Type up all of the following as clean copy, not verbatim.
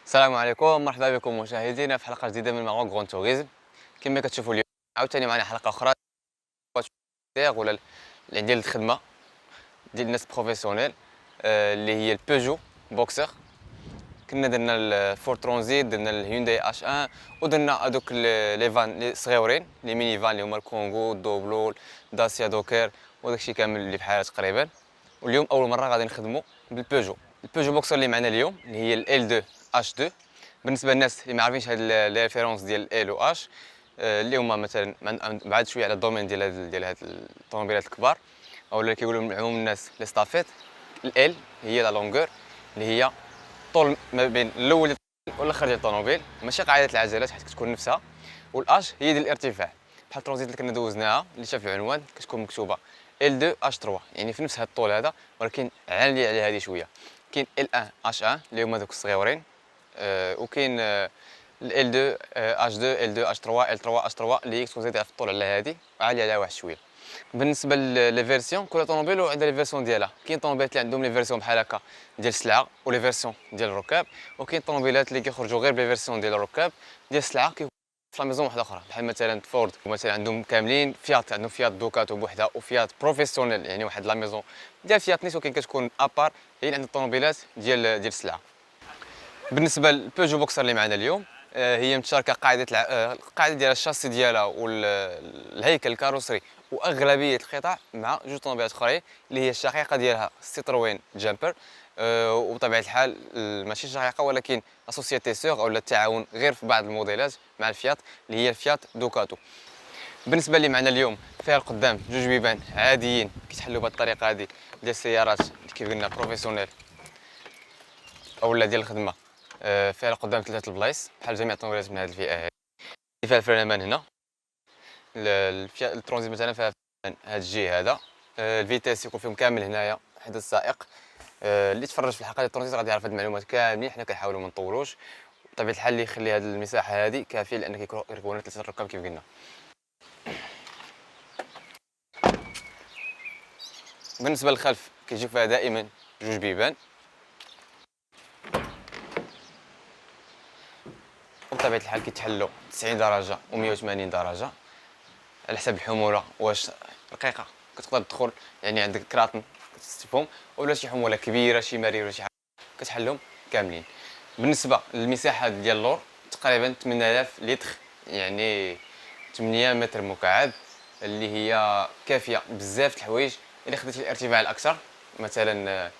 السلام عليكم، مرحبا بكم مشاهدينا في حلقه جديده من ماغون غون توريزم. كما كتشوفوا اليوم عاوتاني معنا حلقه اخرى ولا ديال الخدمه ديال الناس بروفيسيونيل، اللي هي البيجو بوكسر. كنا درنا الفور ترونزيت، درنا الهيونداي اش 1، ودرنا هذوك لي فان لي صغيورين، لي ميني فان اللي هما الكونغو، الدوبلو، داسيا دوكر وداكشي كامل اللي بحال تقريبا. واليوم اول مره غادي نخدموا بالبيجو. البيجو بوكسر اللي معنا اليوم اللي هي ال 2 اش 2. بالنسبه للناس اللي ما عارفينش هاد لي ريفيرونس ديال ال و اش، اللي هما مثلا بعد شويه على الدومين ديال هاد الطوموبيلات الكبار، او اللي كيقولوا عموم الناس لي ستافيت. ال هي لا لونغور، اللي هي طول ما بين الاول والاخر ديال الطوموبيل، ماشي قاعده العجلات حيت كتكون نفسها. والاش هي ديال الارتفاع، بحال الترانزيت اللي كنا دوزناها اللي شاف العنوان كتكون مكتوبه L2 H3، يعني في نفس هذا الطول هذا، ولكن عاليه على هذه شويه. كاين L1 H1 اللي هما دوك الصغيورين، وكاين L2 H2 L2 H3 L3 H3 اللي هي كتكون زايده في الطول على هذه وعاليه عليها واحد شويه. بالنسبه لي فيرسيون، كل طوموبيل وعندها لي فيرسيون ديالها. كاين طوموبيلات اللي عندهم لي فيرسيون بحال هكا ديال السلعه ولي فيرسيون ديال الركاب، وكاين طوموبيلات اللي كيخرجوا غير بلي فيرسيون ديال الركاب. ديال السلعه في لا ميزون واحده اخرى، بحال مثلا فورد مثلا عندهم كاملين فيات، عندهم فيات دوكاتو بوحدها وفيات بروفيسيونيل، يعني واحد لا ميزون ديال فيات نيس، وكاين كتكون ابار هي اللي عند الطوموبيلات ديال السلعه. بالنسبه للبيجو بوكسر اللي معنا اليوم، هي متشاركه القاعده ديال الشاسي ديالها والهيكل الكاروسري واغلبيه القطع مع جوج طوموبيلات اخرين اللي هي الشقيقه ديالها سيتروين جامبر، وبطبيعه الحال ماشي شقيقه ولكن اسوسيتي سور او التعاون غير في بعض الموديلات مع الفيات اللي هي الفيات دوكاتو. بالنسبه اللي معنا اليوم فيها القدام جوج بيبان عاديين كيتحلوا بهذه الطريقه هذه ديال السيارات اللي كيف قلنا بروفيسيونيل اولا ديال الخدمه. فيها القدام ثلاثه البلايص بحال جميع الطوموبيلات من هذه الفئه هذه. فيها الفريمان هنا، الترونزيت مثلا فيها هذا الجي هذا. الفيتاس يكون فيهم كامل هنايا حدا السائق. اللي تفرج في الحلقه ديال الترونزيت غادي يعرف هاد المعلومات كاملين، حنا كنحاولوا ما نطولوش. بطبيعه الحال اللي يخلي هذه المساحه هذه كافيه لان كيركبوا ثلاثه الركاب كيف قلنا. بالنسبه للخلف كيجيو فيها دائما جوج بيبان، وبطبيعه الحال كيتحلوا 90 درجه و180 درجه على حسب الحموله، واش رقيقه كتقدر تدخل يعني عندك كراطن كتستفهم، ولا شي حموله كبيره شي مرير ولا شي حاجه كتحلهم كاملين. بالنسبه للمساحه ديال اللور تقريبا 8000 لتر، يعني 8 متر مكعب، اللي هي كافيه بزاف د الحوايج. الا خديتي الارتفاع الاكثر مثلا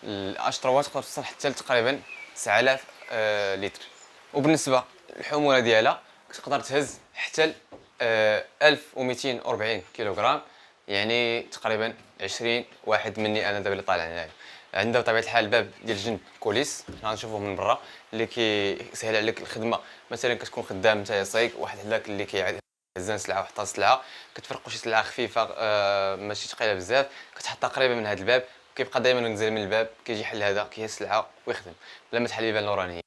الاش 3 تقدر توصل حتى تقريبا 9000 لتر. وبالنسبه للحموله ديالها كتقدر تهز حتى 1240 كيلوغرام، يعني تقريبا 20 واحد مني انا دابا اللي طالع هنايا. عندها بطبيعه الحال الباب ديال الجنب كوليس غنشوفوه من برا اللي كيسهل عليك الخدمه. مثلا كتكون خدام نتايا صايك واحد هذاك اللي كيهزن سلعه وحط السلعه، كتفرقوا شي سلعه خفيفه ماشي ثقيله بزاف، كتحطها قريبه من هذا الباب، كيبقى دائما ينزل من الباب كيجي يحل هذا كيهز السلعه ويخدم بلا ما تحل الباب النورانيه.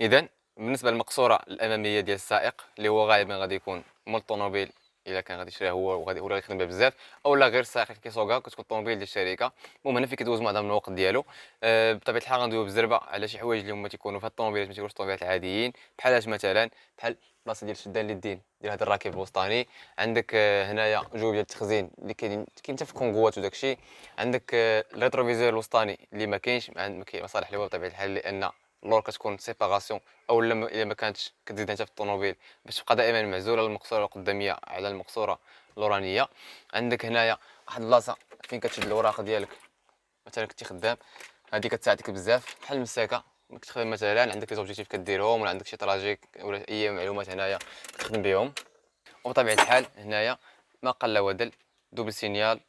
اذا بالنسبه للمقصوره الاماميه ديال السائق اللي هو غالبا غادي يكون مول الطوموبيل الا كان غادي يشريها هو وغادي يخدم بها بزاف، اولا غير السائق اللي كيسوقها كتكون الطوموبيل ديال الشركه. المهم هنا فين كيدوز معظم الوقت ديالو. بطبيعه الحال غندويو بزربه على شي حوايج اللي هما تيكونوا في هاد الطوموبيلات ما تيكونوش الطوموبيلات العاديين، بحال اش مثلا بحال البلاصه ديال شدان اليدين ديال هذا الراكب الوسطاني. عندك هنايا جوج ديال التخزين اللي كاين حتى في كونغوات وداكشي. عندك الريتروفيزور الوسطاني اللي ما كاينش، ما كاين مصالح اللي هو بطبيعه الحال لان اللور كتكون سيباراسيون، او الا ما كانتش كتزيد انت في الطوموبيل باش تبقى دائما معزوله المقصوره القداميه على المقصوره اللورانيه. عندك هنايا واحد البلاصه فين كتشد الاوراق ديالك مثلا كنتي خدام، هذه كتساعدك بزاف بحال المساكه. كنت تخدم مثلا عندك لي زوبجيكتيف كديرهم، ولا عندك شي تراجيك ولا اي معلومات هنايا كتخدم بهم. وبطبيعه الحال هنايا ما قل ودل، دوبل سينيال،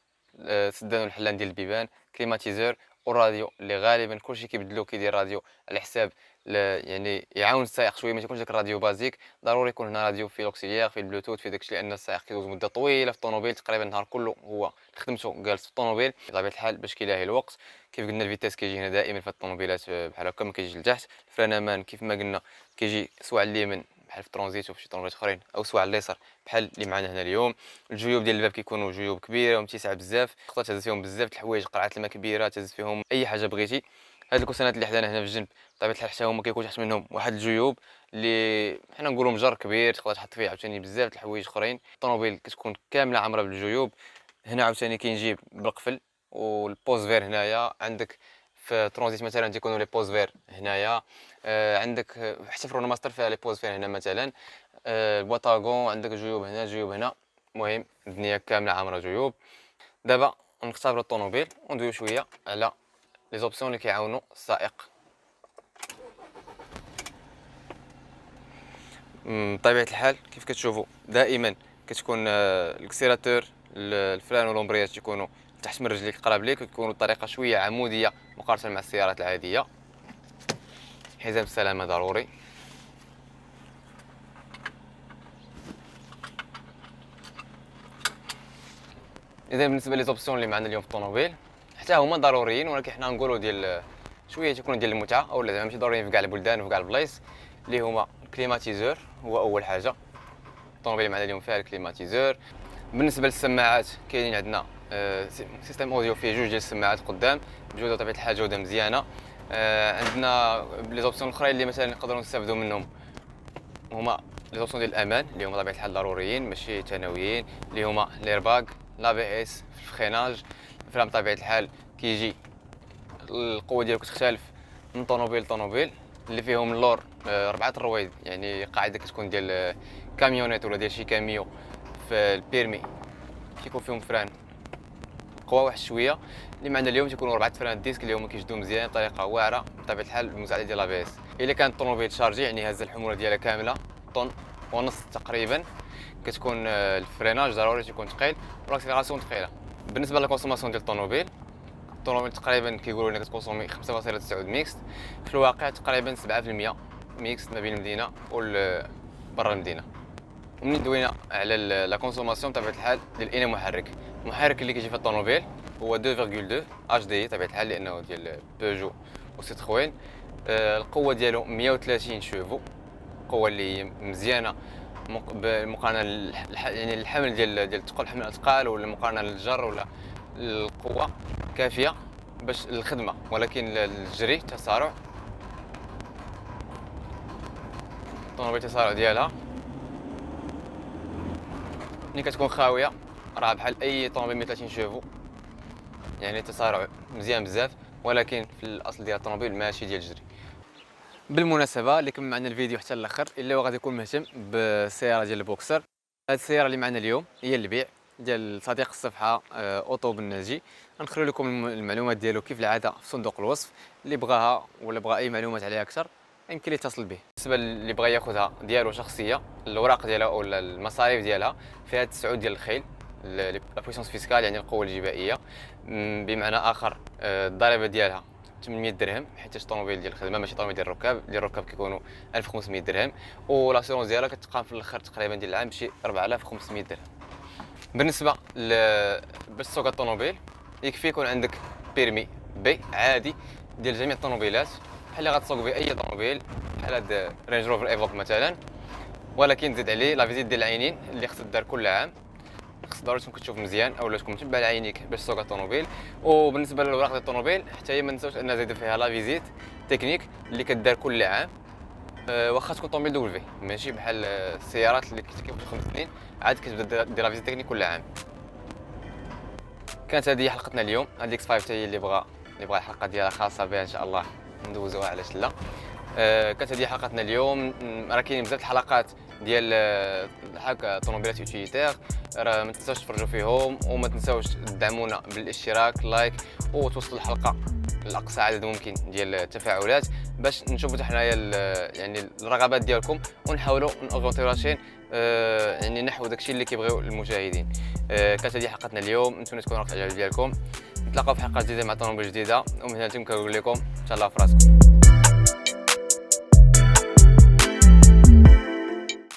سدان والحلان ديال البيبان، كليماتيزور، والراديو اللي غالبا كلشي كيبدلو كيدير راديو على حساب يعني يعاون السائق شويه، ما تيكونش داك الراديو بازيك. ضروري يكون هنا راديو فيه لوكسيليير فيه البلوتوث فيه داكشي، لان السائق كيدوز مده طويله في الطوموبيل تقريبا النهار كله هو خدمته جالس في الطوموبيل بطبيعه الحال باش كيلاهي الوقت. كيف قلنا الفيتاس كيجي هنا دائما في الطوموبيلات بحال هكا ما كيجيش لتحت. الفرينمان كيف ما قلنا كيجي سواء على اليمين بحال في ترانزيت وفي شي طوموبيلات اخرين، او سواء على اليسار بحال اللي معنا هنا اليوم. الجيوب ديال الباب كيكونوا جيوب كبيره ومتسعه بزاف، تقدر تهز فيهم بزاف د الحوايج، قرعه الماء كبيره تهز فيهم اي حاجه بغيتي. هاد الكوسانات اللي حدانا هنا في الجنب بطبيعه الحال حتى هما كيكون تحت منهم واحد الجيوب اللي حنا نقولوا مجر كبير، تقدر تحط فيه عاوتاني بزاف د الحوايج اخرين. الطوموبيل كتكون كامله عامره بالجيوب. هنا عاوتاني كينجيب بالقفل، والبوز فير هنايا عندك. في ترونزيت مثلا تيكونوا لي بوز فير هنايا. عندك حتى في رونو ماستر فيها لي بوز فير هنا مثلا. البوطاغون عندك جيوب هنا جيوب هنا. المهم الدنيا كامله عامره جيوب. دابا نختبروا الطوموبيل وندويو شويه على لي زوبسيون اللي كيعاونوا السائق. بطبيعه الحال كيف كتشوفوا دائما كتكون الاكسيلاتور الفران والومبرياج تيكونوا تحت من رجليك قراب ليك، ويكونوا بطريقه شويه عموديه مقارنه مع السيارات العاديه. حزام السلامه ضروري. اذا بالنسبه لي زوبسيون اللي معنا اليوم في الطوموبيل حتى هما ضروريين، ولكن حنا نقولوا ديال شويه تيكونوا ديال المتعه، او زعما ماشي ضروريين في كاع البلدان وفي كاع البلايص. اللي هما الكليماتيزور هو اول حاجه. الطوموبيل معنا اليوم فيها الكليماتيزور. بالنسبه للسماعات كاينين عندنا سيستم اوديو فيه جوج ديال السماعات قدام بجوده بطبيعه الحال جوده مزيانه. عندنا لي زوبسيون الاخرين اللي مثلا نقدروا نستافدوا منهم هما لي زوبسيون ديال الامان اللي هما بطبيعه الحال ضروريين ماشي ثانويين، اللي هما ليرباغ، لا بي اس في الفريناج. الفرام بطبيعه الحال كيجي القوه ديالو كتختلف من طوموبيل لطوموبيل. اللي فيهم اللور 4 الرويد، يعني قاعده كتكون ديال كاميونيت ولا ديال شي كاميو. في البيرمي كيكون فيهم فران قوه واحد شويه. اللي معنا اليوم تيكونوا 4 فران ديسك اللي هما كيشدوا مزيان بطريقه واعره بطبيعه الحال بالمساعده ديال لا بي اس. الا كانت الطوموبيل شارجي يعني هز الحموله ديالها كامله طن ونص تقريبا، كتكون الفريناج ضروري تيكون ثقيل والاكسيليراسيون ثقيله. بالنسبه للكونسوماسيون ديال الطوموبيل تقريبا كيقولوا لنا كتكونسومي 5.9 ميكس، في الواقع تقريبا 7% ميكس ما بين المدينه و برا المدينه. ومنين دوينا على لا كونسوماسيون بطبيعه الحال ديال اي محرك، المحرك اللي كيجي في الطوموبيل هو 2.2 اتش دي بطبيعه الحال لانه ديال بيجو وسيتروين. القوه ديالو 130 شوفو، القوه اللي هي مزيانه بالمقارنه يعني الحمل ديال الثقل حمل الاثقال ولا المقارنه للجر ولا القوه كافيه باش الخدمه، ولكن الجري التسارع الطوموبيل التسارع ديالها ملي كتكون خاويه راه بحال اي طوموبيل 130 شوفو، يعني التسارع مزيان بزاف، ولكن في الاصل ديال الطوموبيل ماشي ديال الجري. بالمناسبه اللي كمل معنا الفيديو حتى الاخر اللي هو غادي يكون مهتم بالسياره ديال البوكسر، هذه السياره اللي معنا اليوم هي البيع ديال صديق الصفحه اوطو بالناجي. غنخلي لكم المعلومات ديالو كيف العاده في صندوق الوصف، اللي بغاها ولا بغى اي معلومات عليها اكثر يمكن يتصل به. بالنسبه اللي بغى ياخذها ديالو شخصيه، الاوراق ديالها ولا المصاريف ديالها فيها 9 ديال الخيل، لا بويسونس فيسكال يعني القوه الجبائيه. بمعنى اخر الضريبه ديالها 800 درهم، حيت الطوموبيل ديال الخدمه ماشي طوموبيل ديال الركاب كيكونوا 1500 درهم، ولاسيرونس ديالها كتقام في الاخر تقريبا ديال العام بشي 4500 درهم. بالنسبه باش تسوق الطوموبيل يكفي يكون عندك بيرمي بي عادي ديال جميع الطوموبيلات، بحال اللي غتسوق به اي طوموبيل بحال هاد رينج روفر ايفوك مثلا، ولكن زيد عليه لا فيزيت ديال العينين اللي خصها دار كل عام. خص ضروري تكون كتشوف مزيان اولا تكون متبع لعينيك باش تسوق الطوموبيل. وبالنسبه للاوراق ديال الطوموبيل حتى هي ما نساوش ان زيد فيها لا فيزيت تكنيك اللي كدار كل عام. واخا تكون طوموبيل دبل في ماشي بحال السيارات اللي كيكونوا 5 سنين عاد كتبدا دير لا فيزيت تكنيك كل عام. كانت هذه حلقتنا اليوم. هاد الاكس 5 حتى هي اللي بغى الحلقه ديالها خاصه بها ان شاء الله ندوزوها علاش لا. كانت هذه حلقتنا اليوم. راه كاينين بزاف الحلقات ديال هكا طوموبيلات يوتيليتير، راه ما تنساوش تفرجوا فيهم وما تنساوش تدعمونا بالاشتراك لايك وتوصلوا الحلقه لاقصى عدد ممكن ديال التفاعلات باش نشوفوا حتى حنايا يعني الرغبات ديالكم ونحاولوا نوغونتيو لاشين يعني نحو داكشي اللي كيبغيو المشاهدين. كانت هذه حلقتنا اليوم، نتمنى تكون راك تعجب ديالكم. نتلاقاو في حلقه جديده مع طوموبيل جديده، ومن هنا كنقول لكم تهلاو في راسكم.